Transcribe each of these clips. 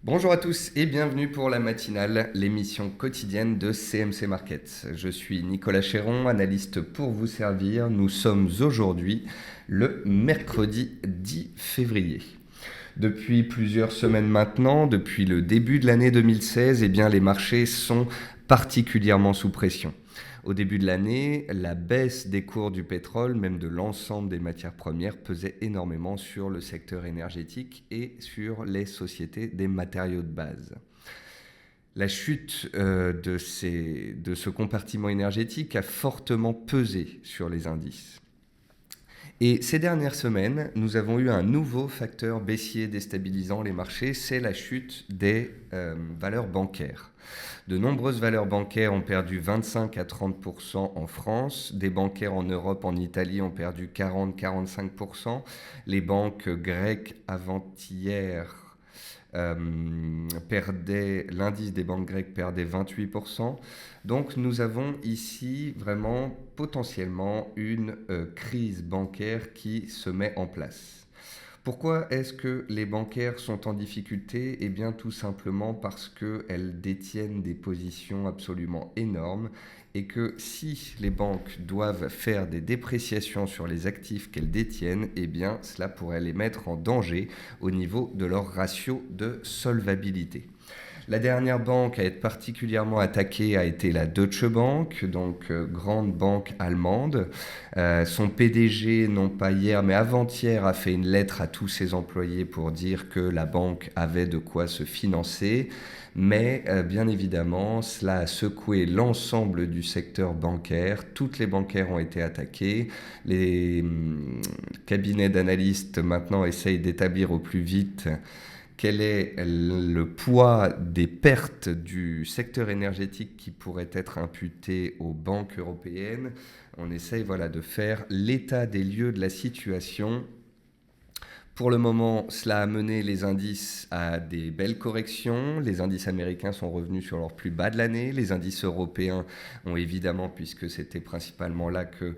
Bonjour à tous et bienvenue pour la matinale, l'émission quotidienne de CMC Markets. Je suis Nicolas Chéron, analyste pour vous servir. Nous sommes aujourd'hui le mercredi 10 février. Depuis plusieurs semaines maintenant, depuis le début de l'année 2016, les marchés sont particulièrement sous pression. Au début de l'année, la baisse des cours du pétrole, même de l'ensemble des matières premières, pesait énormément sur le secteur énergétique et sur les sociétés des matériaux de base. La chute de ce compartiment énergétique a fortement pesé sur les indices. Et ces dernières semaines, nous avons eu un nouveau facteur baissier déstabilisant les marchés, c'est la chute des valeurs bancaires. De nombreuses valeurs bancaires ont perdu 25 à 30% en France. Des bancaires en Europe, en Italie, ont perdu 40-45%. Les banques grecques avant-hier l'indice des banques grecques perdait 28%. Donc nous avons ici vraiment potentiellement une crise bancaire qui se met en place. Pourquoi est-ce que les bancaires sont en difficulté ? Eh bien tout simplement parce qu'elles détiennent des positions absolument énormes et que si les banques doivent faire des dépréciations sur les actifs qu'elles détiennent, eh bien cela pourrait les mettre en danger au niveau de leur ratio de solvabilité. La dernière banque à être particulièrement attaquée a été la Deutsche Bank, donc grande banque allemande. Son PDG, non pas hier mais avant-hier, a fait une lettre à tous ses employés pour dire que la banque avait de quoi se financer. Mais bien évidemment, cela a secoué l'ensemble du secteur bancaire. Toutes les bancaires ont été attaquées. Les cabinets d'analystes maintenant essayent d'établir au plus vite quel est le poids des pertes du secteur énergétique qui pourrait être imputé aux banques européennes. On essaye de faire l'état des lieux de la situation. Pour le moment, cela a mené les indices à des belles corrections. Les indices américains sont revenus sur leur plus bas de l'année. Les indices européens ont évidemment, puisque c'était principalement là que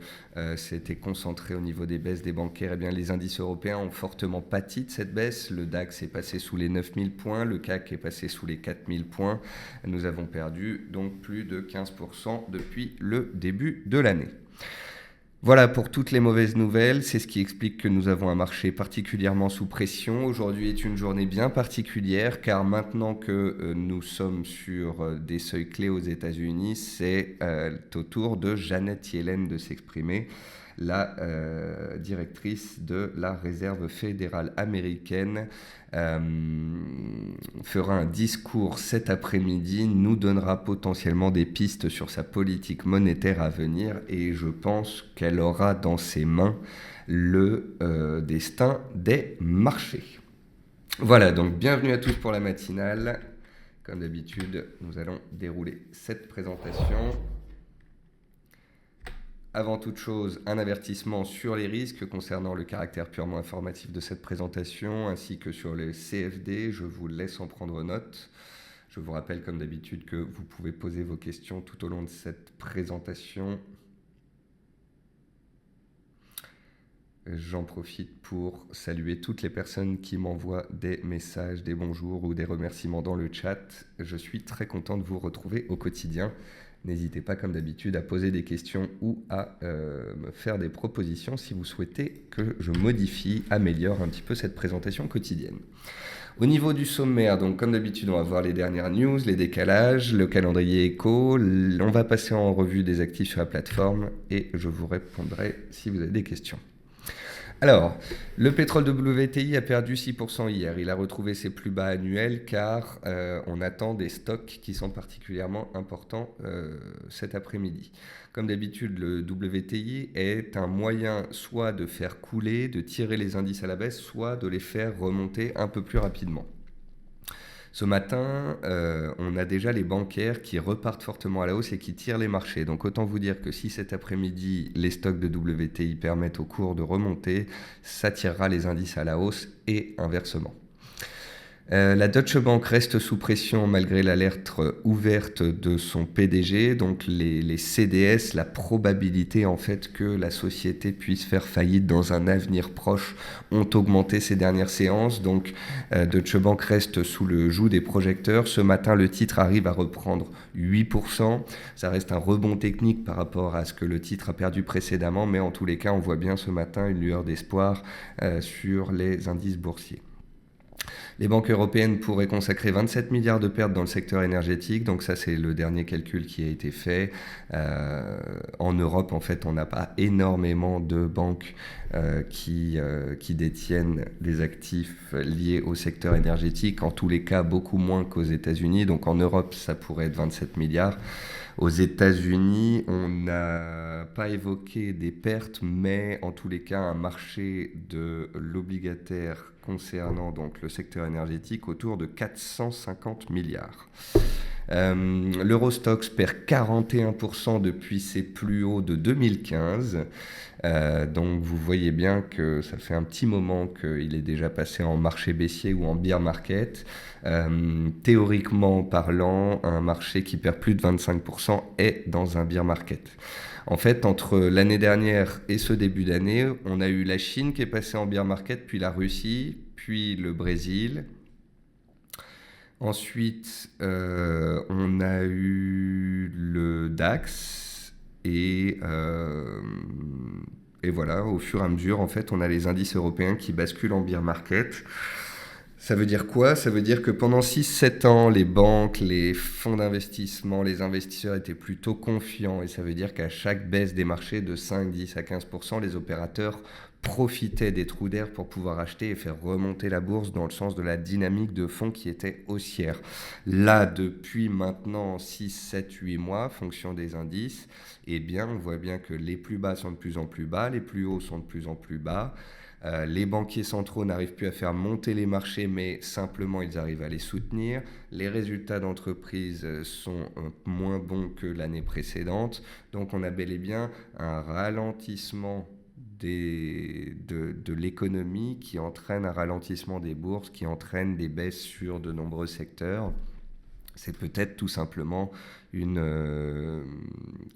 c'était concentré au niveau des baisses des bancaires, eh bien les indices européens ont fortement pâti de cette baisse. Le DAX est passé sous les 9000 points, le CAC est passé sous les 4000 points. Nous avons perdu donc plus de 15% depuis le début de l'année. Voilà pour toutes les mauvaises nouvelles, c'est ce qui explique que nous avons un marché particulièrement sous pression. Aujourd'hui est une journée bien particulière car maintenant que nous sommes sur des seuils clés aux États-Unis, c'est au tour de Janet Yellen de s'exprimer, la directrice de la Réserve fédérale américaine. Fera un discours cet après-midi, nous donnera potentiellement des pistes sur sa politique monétaire à venir et je pense qu'elle aura dans ses mains le destin des marchés. Voilà, donc bienvenue à tous pour la matinale. Comme d'habitude, nous allons dérouler cette présentation. Avant toute chose, un avertissement sur les risques concernant le caractère purement informatif de cette présentation, ainsi que sur les CFD. Je vous laisse en prendre note. Je vous rappelle, comme d'habitude, que vous pouvez poser vos questions tout au long de cette présentation. J'en profite pour saluer toutes les personnes qui m'envoient des messages, des bonjours ou des remerciements dans le chat. Je suis très content de vous retrouver au quotidien. N'hésitez pas, comme d'habitude, à poser des questions ou à me faire des propositions si vous souhaitez que je modifie, améliore un petit peu cette présentation quotidienne. Au niveau du sommaire, donc comme d'habitude, on va voir les dernières news, les décalages, le calendrier éco. On va passer en revue des actifs sur la plateforme et je vous répondrai si vous avez des questions. Alors, le pétrole WTI a perdu 6% hier. Il a retrouvé ses plus bas annuels car on attend des stocks qui sont particulièrement importants cet après-midi. Comme d'habitude, le WTI est un moyen soit de faire couler, de tirer les indices à la baisse, soit de les faire remonter un peu plus rapidement. Ce matin, on a déjà les bancaires qui repartent fortement à la hausse et qui tirent les marchés. Donc autant vous dire que si cet après-midi, les stocks de WTI permettent au cours de remonter, ça tirera les indices à la hausse et inversement. La Deutsche Bank reste sous pression malgré l'alerte ouverte de son PDG. Donc les CDS, la probabilité en fait que la société puisse faire faillite dans un avenir proche ont augmenté ces dernières séances. Donc Deutsche Bank reste sous le joug des projecteurs. Ce matin, le titre arrive à reprendre 8%. Ça reste un rebond technique par rapport à ce que le titre a perdu précédemment. Mais en tous les cas, on voit bien ce matin une lueur d'espoir sur les indices boursiers. Les banques européennes pourraient consacrer 27 milliards de pertes dans le secteur énergétique. Donc ça, c'est le dernier calcul qui a été fait. En Europe, en fait, on n'a pas énormément de banques qui détiennent des actifs liés au secteur énergétique. En tous les cas, beaucoup moins qu'aux États-Unis. Donc en Europe, ça pourrait être 27 milliards. Aux États-Unis, on n'a pas évoqué des pertes, mais en tous les cas, un marché de l'obligataire concernant donc le secteur énergétique autour de 450 milliards. L'Eurostoxx perd 41% depuis ses plus hauts de 2015. Donc vous voyez bien que ça fait un petit moment qu'il est déjà passé en marché baissier ou en bear market. Théoriquement parlant, un marché qui perd plus de 25% est dans un bear market. En fait, entre l'année dernière et ce début d'année, on a eu la Chine qui est passée en bear market, puis la Russie, puis le Brésil. Ensuite, on a eu le DAX et voilà, au fur et à mesure, en fait, on a les indices européens qui basculent en bear market. Ça veut dire quoi? Ça veut dire que pendant 6-7 ans, les banques, les fonds d'investissement, les investisseurs étaient plutôt confiants. Et ça veut dire qu'à chaque baisse des marchés de 5, 10 à 15%, les opérateurs profitaient des trous d'air pour pouvoir acheter et faire remonter la bourse dans le sens de la dynamique de fonds qui était haussière. Là, depuis maintenant 6, 7, 8 mois, fonction des indices, eh bien, on voit bien que les plus bas sont de plus en plus bas, les plus hauts sont de plus en plus bas. Les banquiers centraux n'arrivent plus à faire monter les marchés, mais simplement ils arrivent à les soutenir. Les résultats d'entreprise sont moins bons que l'année précédente. Donc on a bel et bien un ralentissement de l'économie qui entraîne un ralentissement des bourses, qui entraîne des baisses sur de nombreux secteurs. C'est peut-être tout simplement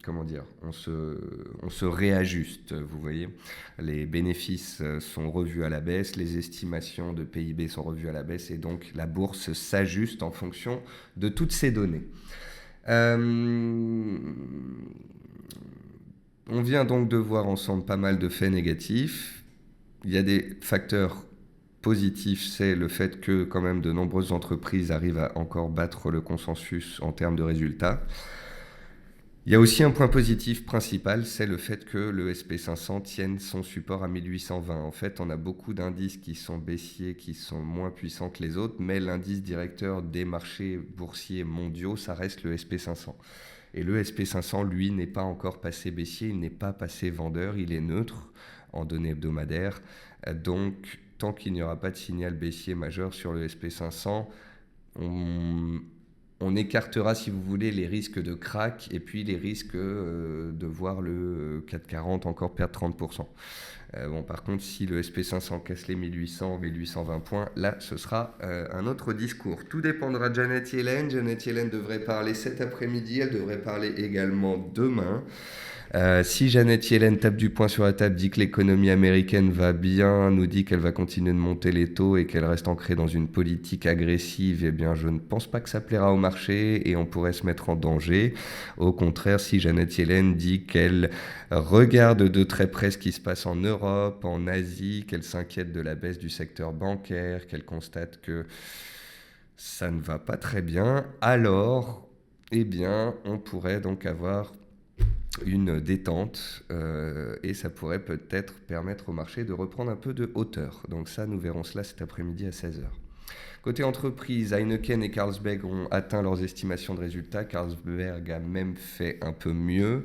comment dire, on se réajuste, vous voyez. Les bénéfices sont revus à la baisse, les estimations de PIB sont revues à la baisse et donc la bourse s'ajuste en fonction de toutes ces données. On vient donc de voir ensemble pas mal de faits négatifs. Il y a des facteurs positif, c'est le fait que quand même de nombreuses entreprises arrivent à encore battre le consensus en termes de résultats. Il y a aussi un point positif principal, c'est le fait que le SP500 tienne son support à 1820. En fait, on a beaucoup d'indices qui sont baissiers, qui sont moins puissants que les autres, mais l'indice directeur des marchés boursiers mondiaux, ça reste le SP500. Et le SP500, lui, n'est pas encore passé baissier, il n'est pas passé vendeur, il est neutre en données hebdomadaires. Donc, tant qu'il n'y aura pas de signal baissier majeur sur le SP500, on écartera, si vous voulez, les risques de crack et puis les risques de voir le 440 encore perdre 30%. Par contre, si le SP500 casse les 1800, 1820 points, là, ce sera un autre discours. Tout dépendra de Janet Yellen. Janet Yellen devrait parler cet après-midi, elle devrait parler également demain. Si Janet Yellen tape du poing sur la table, dit que l'économie américaine va bien, nous dit qu'elle va continuer de monter les taux et qu'elle reste ancrée dans une politique agressive, eh bien je ne pense pas que ça plaira au marché et on pourrait se mettre en danger. Au contraire, si Janet Yellen dit qu'elle regarde de très près ce qui se passe en Europe, en Asie, qu'elle s'inquiète de la baisse du secteur bancaire, qu'elle constate que ça ne va pas très bien, alors, eh bien, on pourrait donc avoir une détente et ça pourrait peut-être permettre au marché de reprendre un peu de hauteur. Donc ça, nous verrons cela cet après-midi à 16h. Côté entreprise, Heineken et Carlsberg ont atteint leurs estimations de résultats. Carlsberg a même fait un peu mieux.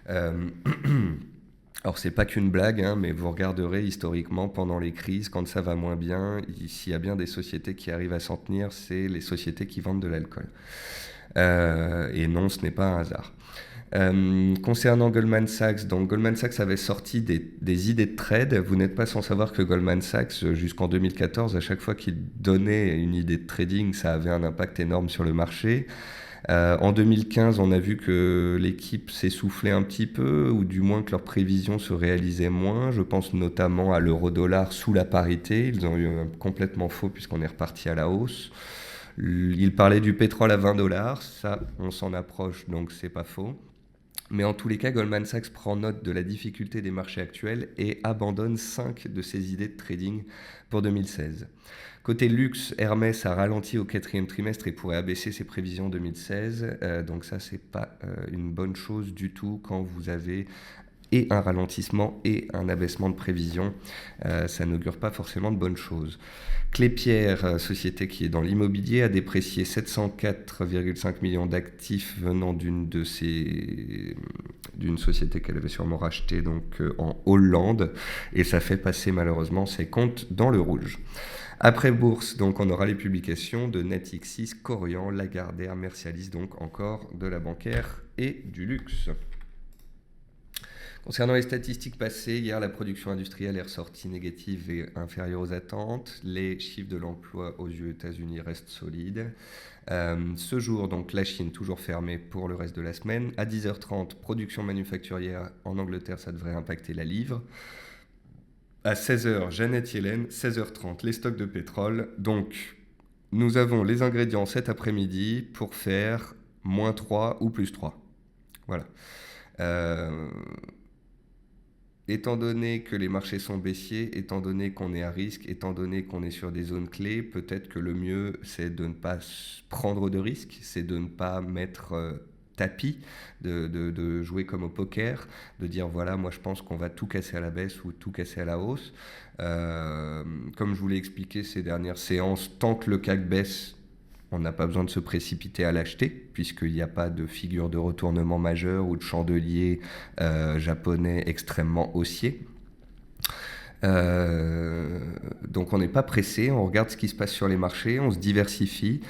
Alors c'est pas qu'une blague, hein, mais vous regarderez historiquement pendant les crises, quand ça va moins bien, s'il y a bien des sociétés qui arrivent à s'en tenir, c'est les sociétés qui vendent de l'alcool. Et non, ce n'est pas un hasard. Concernant Goldman Sachs, donc Goldman Sachs avait sorti des idées de trade. Vous n'êtes pas sans savoir que Goldman Sachs, jusqu'en 2014, à chaque fois qu'il donnait une idée de trading, ça avait un impact énorme sur le marché. En 2015, on a vu que l'équipe s'essoufflait un petit peu, ou du moins que leurs prévisions se réalisaient moins. Je pense notamment à l'euro-dollar sous la parité. Ils ont eu complètement faux puisqu'on est reparti à la hausse. Ils parlaient du pétrole à 20 dollars. Ça, on s'en approche, donc c'est pas faux. Mais en tous les cas, Goldman Sachs prend note de la difficulté des marchés actuels et abandonne 5 de ses idées de trading pour 2016. Côté luxe, Hermès a ralenti au 4e trimestre et pourrait abaisser ses prévisions 2016. Donc ça, c'est pas une bonne chose du tout quand vous avez et un ralentissement et un abaissement de prévision. Ça n'augure pas forcément de bonnes choses. Clépierre, société qui est dans l'immobilier, a déprécié 704,5 millions d'actifs venant d'une société qu'elle avait sûrement rachetée donc, en Hollande, et ça fait passer malheureusement ses comptes dans le rouge. Après bourse, donc, on aura les publications de Natixis, Korian, Lagardère, Mercialys, donc encore de la bancaire et du luxe. Concernant les statistiques passées, hier la production industrielle est ressortie négative et inférieure aux attentes. Les chiffres de l'emploi aux États-Unis restent solides. Ce jour, donc la Chine toujours fermée pour le reste de la semaine. À 10h30, production manufacturière en Angleterre, ça devrait impacter la livre. À 16h, Janet Yellen, 16h30, les stocks de pétrole. Donc, nous avons les ingrédients cet après-midi pour faire -3 ou +3. Voilà. Étant donné que les marchés sont baissiers, étant donné qu'on est à risque, étant donné qu'on est sur des zones clés, peut-être que le mieux, c'est de ne pas prendre de risques, c'est de ne pas mettre tapis, de jouer comme au poker, de dire voilà, moi je pense qu'on va tout casser à la baisse ou tout casser à la hausse. Comme je vous l'ai expliqué ces dernières séances, tant que le CAC baisse, on n'a pas besoin de se précipiter à l'acheter, puisqu'il n'y a pas de figure de retournement majeur ou de chandelier japonais extrêmement haussier. Donc on n'est pas pressé, on regarde ce qui se passe sur les marchés, on se diversifie.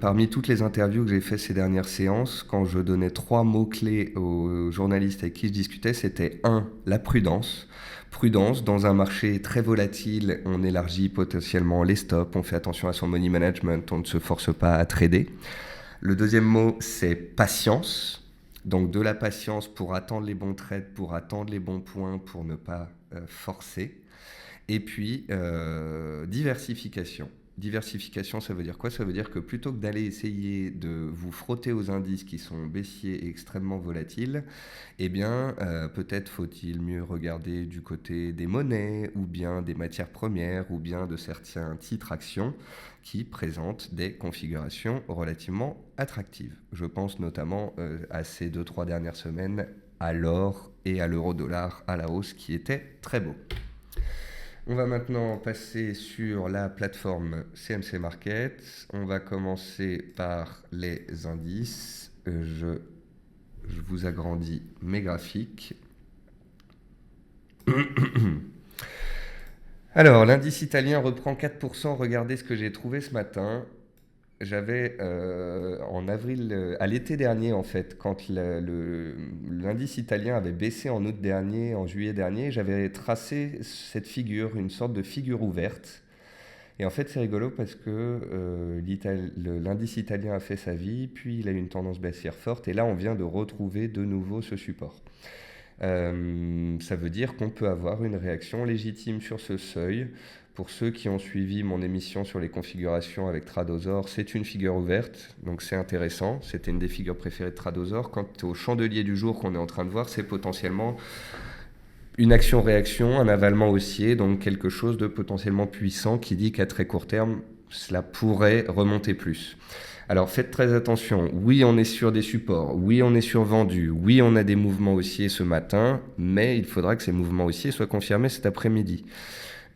Parmi toutes les interviews que j'ai faites ces dernières séances, quand je donnais 3 mots-clés aux journalistes avec qui je discutais, c'était 1, la prudence. Prudence, dans un marché très volatile, on élargit potentiellement les stops, on fait attention à son money management, on ne se force pas à trader. Le deuxième mot, c'est patience. Donc de la patience pour attendre les bons trades, pour attendre les bons points, pour ne pas forcer. Et puis, diversification. Diversification, ça veut dire quoi? Ça veut dire que plutôt que d'aller essayer de vous frotter aux indices qui sont baissiers et extrêmement volatiles, eh bien, peut-être faut-il mieux regarder du côté des monnaies, ou bien des matières premières, ou bien de certains titres actions qui présentent des configurations relativement attractives. Je pense notamment à ces 2-3 dernières semaines, à l'or et à l'euro-dollar à la hausse qui étaient très beaux. On va maintenant passer sur la plateforme CMC Market. On va commencer par les indices. Je vous agrandis mes graphiques. Alors, l'indice italien reprend 4%. Regardez ce que j'ai trouvé ce matin. J'avais en avril, à l'été dernier en fait, quand l'indice italien avait baissé en août dernier, en juillet dernier, j'avais tracé cette figure, une sorte de figure ouverte. Et en fait, c'est rigolo parce que l'indice italien a fait sa vie, puis il a eu une tendance baissière forte, et là, on vient de retrouver de nouveau ce support. Ça veut dire qu'on peut avoir une réaction légitime sur ce seuil. Pour ceux qui ont suivi mon émission sur les configurations avec Tradosor, c'est une figure ouverte, donc c'est intéressant. C'était une des figures préférées de Tradosor. Quant au chandelier du jour qu'on est en train de voir, c'est potentiellement une action-réaction, un avalement haussier, donc quelque chose de potentiellement puissant qui dit qu'à très court terme, cela pourrait remonter plus. Alors faites très attention, oui on est sur des supports, oui on est sur vendu, oui on a des mouvements haussiers ce matin, mais il faudra que ces mouvements haussiers soient confirmés cet après-midi.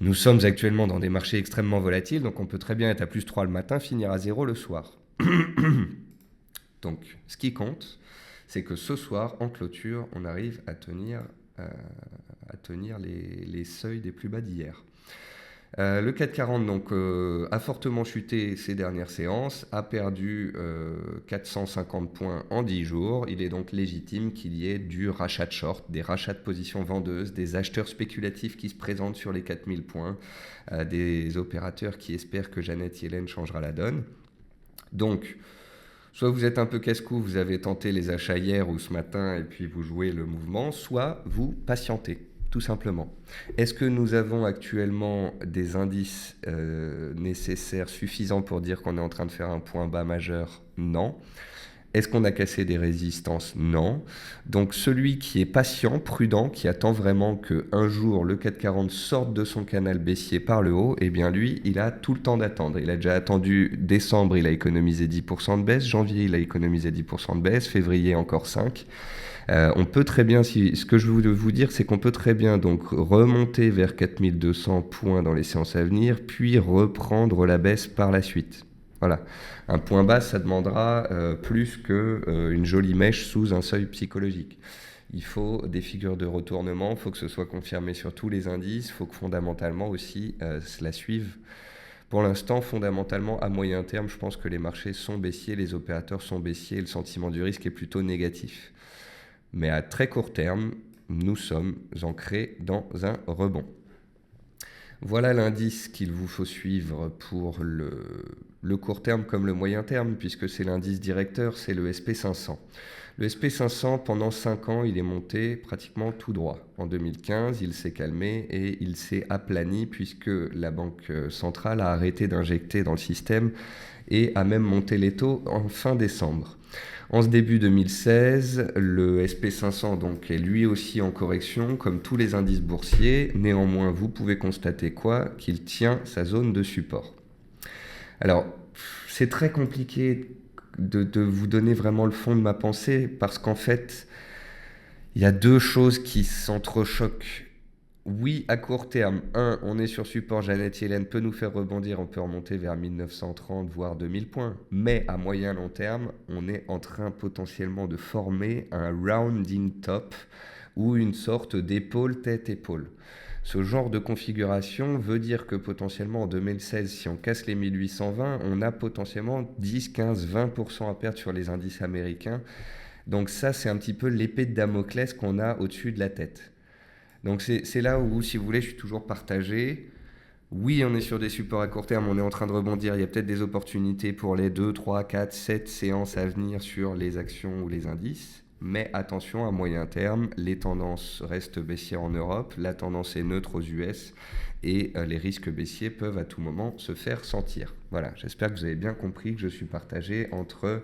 Nous sommes actuellement dans des marchés extrêmement volatiles, donc on peut très bien être à +3 le matin, finir à 0 le soir. Donc ce qui compte, c'est que ce soir, en clôture, on arrive à tenir les seuils des plus bas d'hier. Le CAC 40 donc, a fortement chuté ces dernières séances, a perdu 450 points en 10 jours. Il est donc légitime qu'il y ait du rachat de short, des rachats de positions vendeuses, des acheteurs spéculatifs qui se présentent sur les 4000 points, des opérateurs qui espèrent que Janet Yellen changera la donne. Donc, soit vous êtes un peu casse-cou, vous avez tenté les achats hier ou ce matin et puis vous jouez le mouvement, soit vous patientez, tout simplement. Est-ce que nous avons actuellement des indices nécessaires, suffisants pour dire qu'on est en train de faire un point bas majeur? Non. Est-ce qu'on a cassé des résistances? Non. Donc celui qui est patient, prudent, qui attend vraiment qu'un jour le CAC 40 sorte de son canal baissier par le haut, eh bien lui, il a tout le temps d'attendre. Il a déjà attendu décembre, il a économisé 10% de baisse, janvier, il a économisé 10% de baisse, février encore 5%. On peut très bien, ce que je veux vous dire, c'est qu'on peut très bien donc remonter vers 4200 points dans les séances à venir, puis reprendre la baisse par la suite. Voilà. Un point bas, ça demandera plus qu'une jolie mèche sous un seuil psychologique. Il faut des figures de retournement, il faut que ce soit confirmé sur tous les indices, il faut que fondamentalement aussi cela suive. Pour l'instant, fondamentalement, à moyen terme, je pense que les marchés sont baissiers, les opérateurs sont baissiers, le sentiment du risque est plutôt négatif. Mais à très court terme, nous sommes ancrés dans un rebond. Voilà l'indice qu'il vous faut suivre pour le court terme comme le moyen terme, puisque c'est l'indice directeur, c'est le SP500. Le SP500, pendant 5 ans, il est monté pratiquement tout droit. En 2015, il s'est calmé et il s'est aplani, puisque la Banque centrale a arrêté d'injecter dans le système et a même monté les taux en fin décembre. En ce début 2016, le SP500 donc, est lui aussi en correction, comme tous les indices boursiers. Néanmoins, vous pouvez constater quoi? Qu'il tient sa zone de support. Alors, c'est très compliqué de vous donner vraiment le fond de ma pensée, parce qu'en fait, il y a deux choses qui s'entrechoquent. Oui, à court terme, on est sur support, Janet Yellen peut nous faire rebondir, on peut remonter vers 1930, voire 2000 points. Mais à moyen long terme, on est en train potentiellement de former un rounding top ou une sorte d'épaule tête-épaule. Ce genre de configuration veut dire que potentiellement en 2016, si on casse les 1820, on a potentiellement 10, 15, 20% à perdre sur les indices américains. Donc ça, c'est un petit peu l'épée de Damoclès qu'on a au-dessus de la tête. Donc c'est là où, si vous voulez, je suis toujours partagé. Oui, on est sur des supports à court terme, on est en train de rebondir. Il y a peut-être des opportunités pour les 2, 3, 4, 7 séances à venir sur les actions ou les indices. Mais attention, à moyen terme, les tendances restent baissières en Europe, la tendance est neutre aux US et les risques baissiers peuvent à tout moment se faire sentir. Voilà, j'espère que vous avez bien compris que je suis partagé entre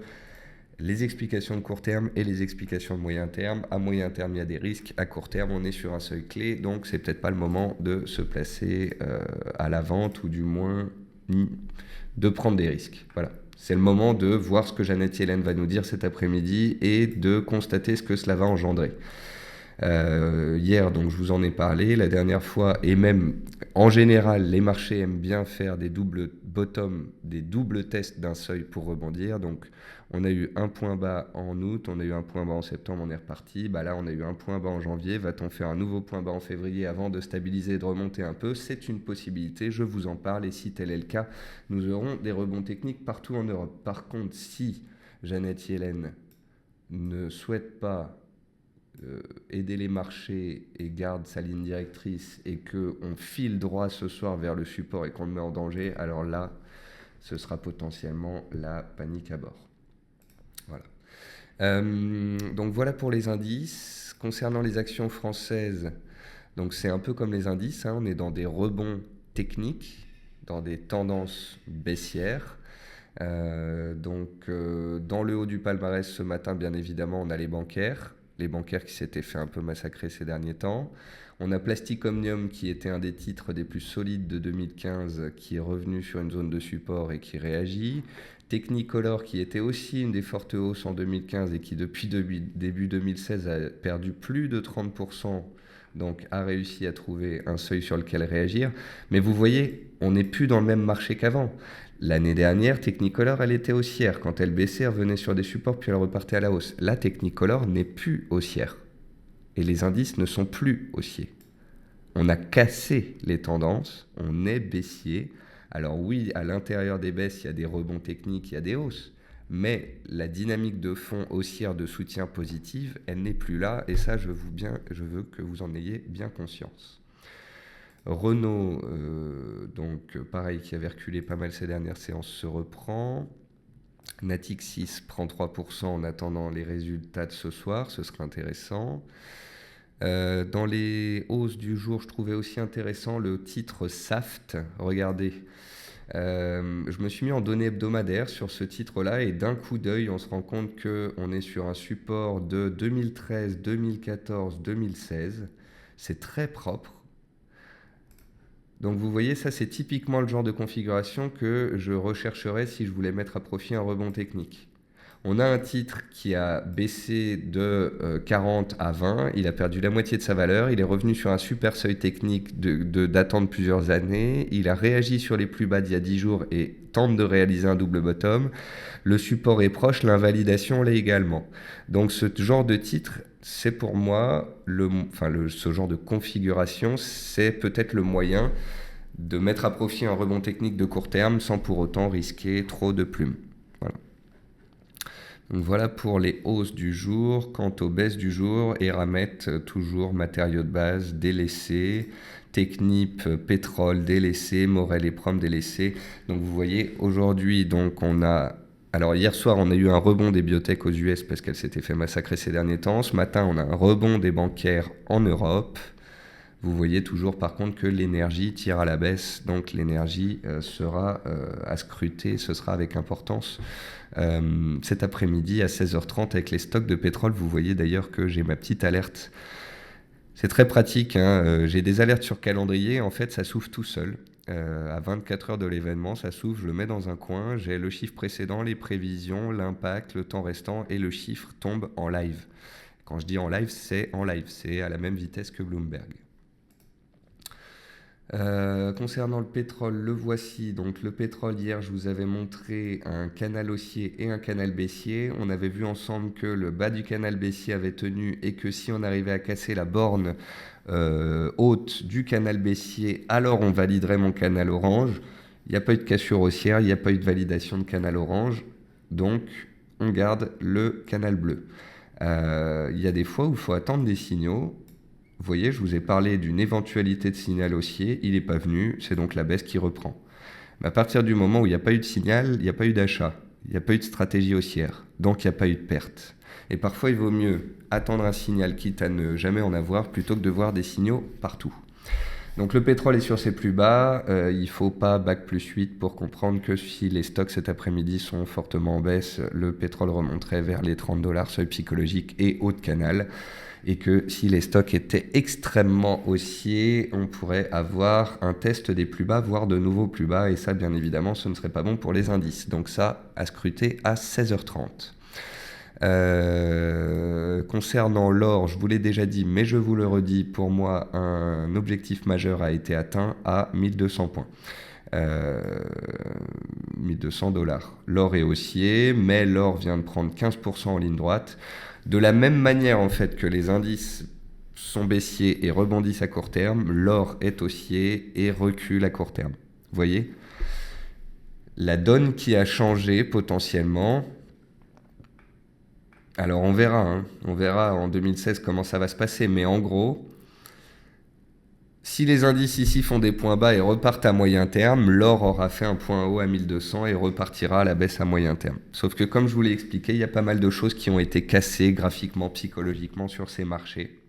les explications de court terme et les explications de moyen terme. À moyen terme, il y a des risques. À court terme, on est sur un seuil clé. Donc, c'est peut-être pas le moment de se placer à la vente ou du moins de prendre des risques. Voilà. C'est le moment de voir ce que Janet Yellen va nous dire cet après-midi et de constater ce que cela va engendrer. Hier, donc, je vous en ai parlé la dernière fois, et même en général, les marchés aiment bien faire des doubles bottom, des doubles tests d'un seuil pour rebondir. Donc, on a eu un point bas en août, on a eu un point bas en septembre, on est reparti. Là, on a eu un point bas en janvier. Va-t-on faire un nouveau point bas en février avant de stabiliser et de remonter un peu? C'est une possibilité, je vous en parle. Et si tel est le cas, nous aurons des rebonds techniques partout en Europe. Par contre, si Janet Yellen ne souhaite pas aider les marchés et garde sa ligne directrice et qu'on file droit ce soir vers le support et qu'on le met en danger, alors là, ce sera potentiellement la panique à bord. Voilà. Donc voilà pour les indices. Concernant les actions françaises, donc c'est un peu comme les indices, on est dans des rebonds techniques, dans des tendances baissières. Dans le haut du palmarès ce matin, bien évidemment, on a les bancaires qui s'étaient fait un peu massacrer ces derniers temps. On a Plastic Omnium qui était un des titres des plus solides de 2015 qui est revenu sur une zone de support et qui réagit. Technicolor qui était aussi une des fortes hausses en 2015 et qui depuis début 2016 a perdu plus de 30%, donc a réussi à trouver un seuil sur lequel réagir. Mais vous voyez, on n'est plus dans le même marché qu'avant. L'année dernière, Technicolor, elle était haussière. Quand elle baissait, elle revenait sur des supports, puis elle repartait à la hausse. Là, Technicolor n'est plus haussière. Et les indices ne sont plus haussiers. On a cassé les tendances, on est baissier. Alors oui, à l'intérieur des baisses, il y a des rebonds techniques, il y a des hausses. Mais la dynamique de fond haussière de soutien positive, elle n'est plus là. Et ça, je veux que vous en ayez bien conscience. Renault, donc pareil, qui avait reculé pas mal ces dernières séances, se reprend. Natixis prend 3% en attendant les résultats de ce soir, ce sera intéressant. Dans les hausses du jour, je trouvais aussi intéressant le titre Saft. Regardez, je me suis mis en données hebdomadaires sur ce titre-là et d'un coup d'œil, on se rend compte qu'on est sur un support de 2013, 2014, 2016. C'est très propre. Donc vous voyez, ça c'est typiquement le genre de configuration que je rechercherais si je voulais mettre à profit un rebond technique. On a un titre qui a baissé de 40 à 20, il a perdu la moitié de sa valeur, il est revenu sur un super seuil technique datant de plusieurs années, il a réagi sur les plus bas d'il y a 10 jours et tente de réaliser un double bottom. Le support est proche, l'invalidation l'est également. Donc ce genre de titre, c'est pour moi, ce genre de configuration, c'est peut-être le moyen de mettre à profit un rebond technique de court terme sans pour autant risquer trop de plumes. Voilà. Donc voilà pour les hausses du jour. Quant aux baisses du jour, Eramet, toujours matériaux de base délaissés, Technip, pétrole délaissé, Morel et Prom délaissé. Donc vous voyez, aujourd'hui, donc on a... Alors hier soir, on a eu un rebond des biotech aux US parce qu'elles s'étaient fait massacrer ces derniers temps. Ce matin, on a un rebond des bancaires en Europe. Vous voyez toujours par contre que l'énergie tire à la baisse, donc l'énergie sera à scruter, ce sera avec importance cet après-midi à 16h30 avec les stocks de pétrole. Vous voyez d'ailleurs que j'ai ma petite alerte. C'est très pratique, hein. J'ai des alertes sur calendrier, en fait ça s'ouvre tout seul. À 24 heures de l'événement, ça s'ouvre, je le mets dans un coin, j'ai le chiffre précédent, les prévisions, l'impact, le temps restant et le chiffre tombe en live. Quand je dis en live, c'est à la même vitesse que Bloomberg. Concernant le pétrole, le voici. Donc le pétrole, hier, je vous avais montré un canal haussier et un canal baissier. On avait vu ensemble que le bas du canal baissier avait tenu et que si on arrivait à casser la borne haute du canal baissier, alors on validerait mon canal orange. Il n'y a pas eu de cassure haussière, il n'y a pas eu de validation de canal orange. Donc on garde le canal bleu. Il y a des fois où il faut attendre des signaux. Vous voyez, je vous ai parlé d'une éventualité de signal haussier, il n'est pas venu, c'est donc la baisse qui reprend. Mais à partir du moment où il n'y a pas eu de signal, il n'y a pas eu d'achat, il n'y a pas eu de stratégie haussière, donc il n'y a pas eu de perte. Et parfois, il vaut mieux attendre un signal, quitte à ne jamais en avoir, plutôt que de voir des signaux partout. Donc le pétrole est sur ses plus bas, il ne faut pas bac plus 8 pour comprendre que si les stocks cet après-midi sont fortement en baisse, le pétrole remonterait vers les $30, seuil psychologique et haut de canal. Et que si les stocks étaient extrêmement haussiers, on pourrait avoir un test des plus bas, voire de nouveaux plus bas, et ça, bien évidemment, ce ne serait pas bon pour les indices. Donc ça, à scruter à 16h30. Concernant l'or, je vous l'ai déjà dit, mais je vous le redis, pour moi, un objectif majeur a été atteint à 1200 points. 1200 dollars. L'or est haussier, mais l'or vient de prendre 15% en ligne droite. De la même manière en fait que les indices sont baissiers et rebondissent à court terme, l'or est haussier et recule à court terme. Vous voyez ? La donne qui a changé potentiellement, alors on verra en 2016 comment ça va se passer, mais en gros, si les indices ici font des points bas et repartent à moyen terme, l'or aura fait un point haut à 1200 et repartira à la baisse à moyen terme. Sauf que comme je vous l'ai expliqué, il y a pas mal de choses qui ont été cassées graphiquement, psychologiquement sur ces marchés.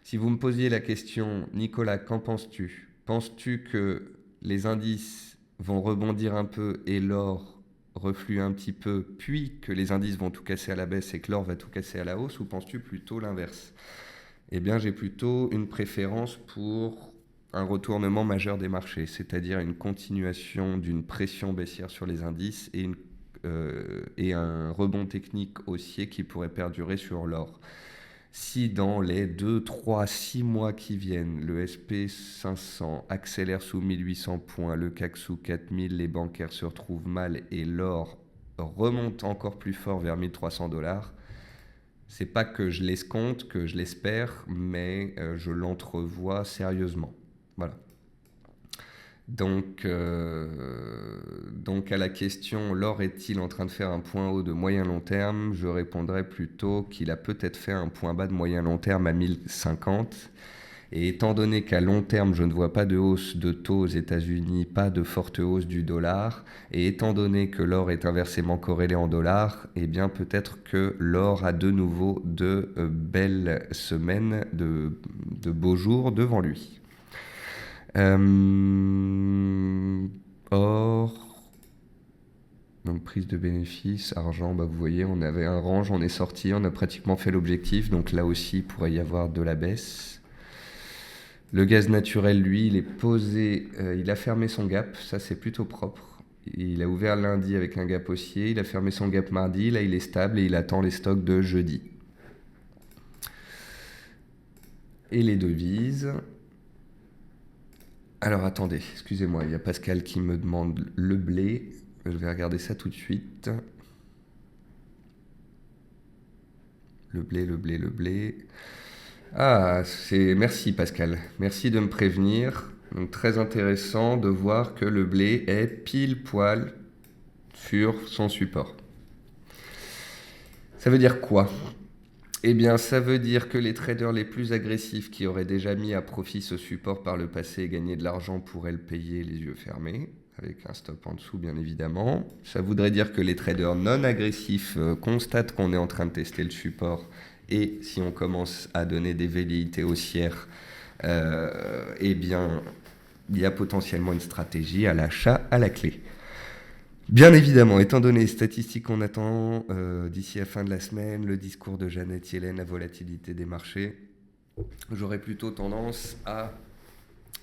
Si vous me posiez la question, Nicolas, qu'en penses-tu ? Penses-tu que les indices vont rebondir un peu et l'or reflue un petit peu, puis que les indices vont tout casser à la baisse et que l'or va tout casser à la hausse, ou penses-tu plutôt l'inverse ? Eh bien, j'ai plutôt une préférence pour un retournement majeur des marchés, c'est-à-dire une continuation d'une pression baissière sur les indices et un rebond technique haussier qui pourrait perdurer sur l'or. Si dans les 2, 3, 6 mois qui viennent, le SP500 accélère sous 1800 points, le CAC sous 4000, les bancaires se retrouvent mal et l'or remonte encore plus fort vers 1300 dollars, C'est pas que je l'escompte, que je l'espère, mais je l'entrevois sérieusement. Voilà. Donc à la question l'or est-il en train de faire un point haut de moyen long terme, je répondrais plutôt qu'il a peut-être fait un point bas de moyen long terme à 1050. Et étant donné qu'à long terme, je ne vois pas de hausse de taux aux États-Unis, pas de forte hausse du dollar, et étant donné que l'or est inversement corrélé en dollars, eh bien peut-être que l'or a de nouveau de belles semaines, de beaux jours devant lui. Or, donc prise de bénéfice, argent, bah vous voyez, on avait un range, on est sorti, on a pratiquement fait l'objectif, donc là aussi, il pourrait y avoir de la baisse. Le gaz naturel, lui, il est posé, il a fermé son gap, ça c'est plutôt propre. Il a ouvert lundi avec un gap haussier, il a fermé son gap mardi, là il est stable et il attend les stocks de jeudi. Et les devises. Alors attendez, excusez-moi, il y a Pascal qui me demande le blé. Je vais regarder ça tout de suite. Le blé, le blé, le blé. Ah, merci Pascal. Merci de me prévenir. Donc, très intéressant de voir que le blé est pile poil sur son support. Ça veut dire quoi? Eh bien, ça veut dire que les traders les plus agressifs qui auraient déjà mis à profit ce support par le passé et gagné de l'argent pourraient le payer les yeux fermés, avec un stop en dessous bien évidemment. Ça voudrait dire que les traders non agressifs constatent qu'on est en train de tester le support et si on commence à donner des velléités haussières, eh bien, il y a potentiellement une stratégie à l'achat à la clé. Bien évidemment, étant donné les statistiques qu'on attend d'ici la fin de la semaine, le discours de Janet Yellen, la volatilité des marchés, j'aurais plutôt tendance à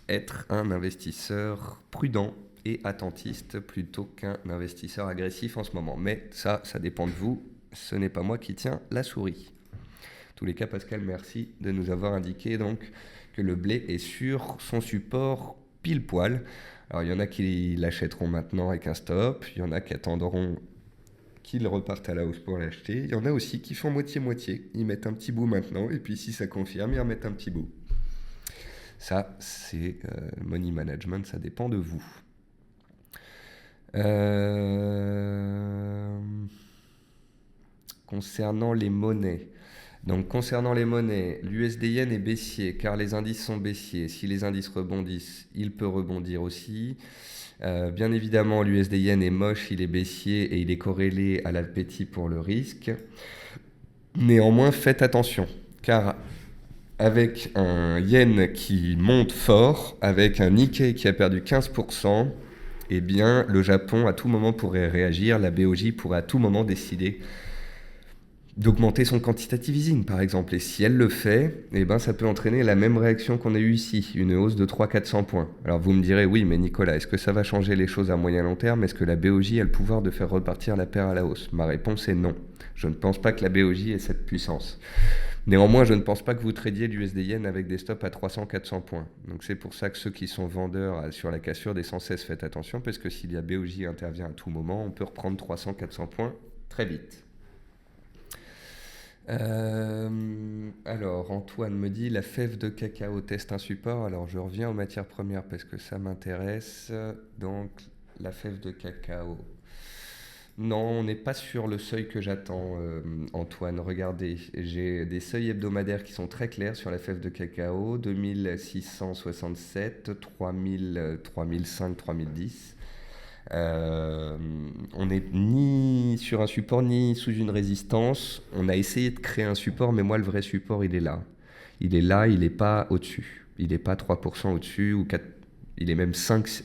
être un investisseur prudent et attentiste plutôt qu'un investisseur agressif en ce moment. Mais ça dépend de vous, ce n'est pas moi qui tiens la souris. En tous les cas, Pascal, merci de nous avoir indiqué donc que le blé est sur son support pile poil. Alors, il y en a qui l'achèteront maintenant avec un stop, il y en a qui attendront qu'il reparte à la hausse pour l'acheter, il y en a aussi qui font moitié-moitié. Ils mettent un petit bout maintenant, et puis si ça confirme, ils remettent un petit bout. Ça, c'est money management, ça dépend de vous. Concernant les monnaies. Donc concernant les monnaies, l'USD-Yen est baissier car les indices sont baissiers. Si les indices rebondissent, il peut rebondir aussi. Bien évidemment, l'USD-Yen est moche, il est baissier et il est corrélé à l'appétit pour le risque. Néanmoins, faites attention car avec un yen qui monte fort, avec un Nikkei qui a perdu 15%, eh bien le Japon à tout moment pourrait réagir, la BOJ pourrait à tout moment décider d'augmenter son quantitative easing, par exemple. Et si elle le fait, eh ben, ça peut entraîner la même réaction qu'on a eue ici, une hausse de 300-400 points. Alors vous me direz, oui, mais Nicolas, est-ce que ça va changer les choses à moyen long terme? Est-ce que la BOJ a le pouvoir de faire repartir la paire à la hausse? Ma réponse est non. Je ne pense pas que la BOJ ait cette puissance. Néanmoins, je ne pense pas que vous tradiez l'USD-Yen avec des stops à 300-400 points. Donc c'est pour ça que ceux qui sont vendeurs sur la cassure des 116, faites attention, parce que si la BOJ intervient à tout moment, on peut reprendre 300-400 points très vite. Alors, Antoine me dit la fève de cacao teste un support. Alors, je reviens aux matières premières parce que ça m'intéresse. Donc, la fève de cacao. Non, on n'est pas sur le seuil que j'attends, Antoine. Regardez, j'ai des seuils hebdomadaires qui sont très clairs sur la fève de cacao 2667, 3000, 3005, 3010. On n'est ni sur un support ni sous une résistance. On a essayé de créer un support, mais moi le vrai support il est là. Il est là, il n'est pas au-dessus. Il n'est pas 3% au-dessus ou 4, il est même 5.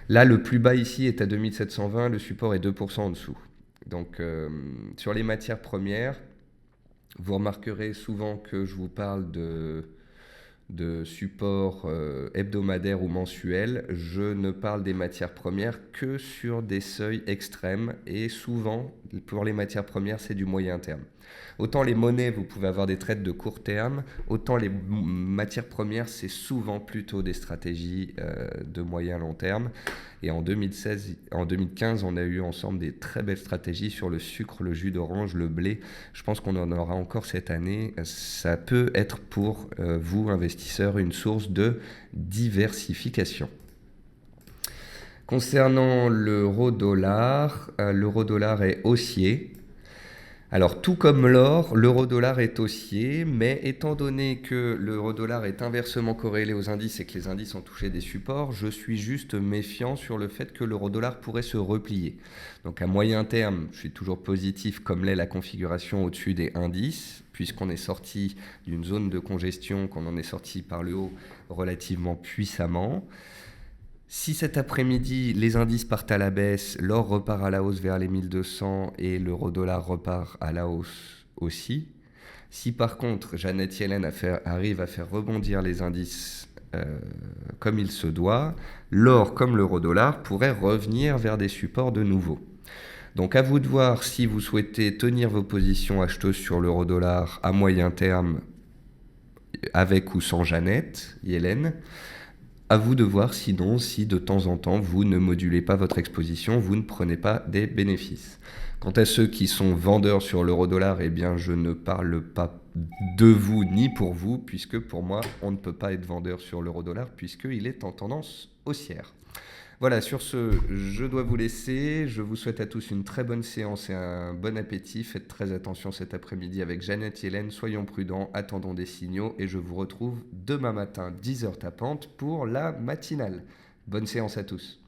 Là le plus bas ici est à 2720, le support est 2% en dessous. Donc sur les matières premières, vous remarquerez souvent que je vous parle de support hebdomadaire ou mensuel, je ne parle des matières premières que sur des seuils extrêmes et souvent pour les matières premières c'est du moyen terme. Autant les monnaies, vous pouvez avoir des trades de court terme, autant les matières premières, c'est souvent plutôt des stratégies de moyen long terme. Et en 2015, on a eu ensemble des très belles stratégies sur le sucre, le jus d'orange, le blé. Je pense qu'on en aura encore cette année. Ça peut être pour vous, investisseurs, une source de diversification. Concernant l'euro-dollar est haussier. Alors, tout comme l'or, l'euro-dollar est haussier, mais étant donné que l'euro-dollar est inversement corrélé aux indices et que les indices ont touché des supports, je suis juste méfiant sur le fait que l'euro-dollar pourrait se replier. Donc, à moyen terme, je suis toujours positif comme l'est la configuration au-dessus des indices, puisqu'on est sorti d'une zone de congestion, qu'on en est sorti par le haut relativement puissamment. Si cet après-midi, les indices partent à la baisse, l'or repart à la hausse vers les 1200 et l'euro-dollar repart à la hausse aussi. Si par contre, Janet Yellen arrive à faire rebondir les indices comme il se doit, l'or comme l'euro-dollar pourrait revenir vers des supports de nouveau. Donc à vous de voir si vous souhaitez tenir vos positions acheteuses sur l'euro-dollar à moyen terme avec ou sans Janet Yellen. À vous de voir sinon si de temps en temps vous ne modulez pas votre exposition, vous ne prenez pas des bénéfices. Quant à ceux qui sont vendeurs sur l'euro-dollar, eh bien je ne parle pas de vous ni pour vous, puisque pour moi on ne peut pas être vendeur sur l'euro-dollar puisqu'il est en tendance haussière. Voilà, sur ce, je dois vous laisser. Je vous souhaite à tous une très bonne séance et un bon appétit. Faites très attention cet après-midi avec Janet Yellen. Soyons prudents, attendons des signaux et je vous retrouve demain matin, 10h tapante, pour la matinale. Bonne séance à tous.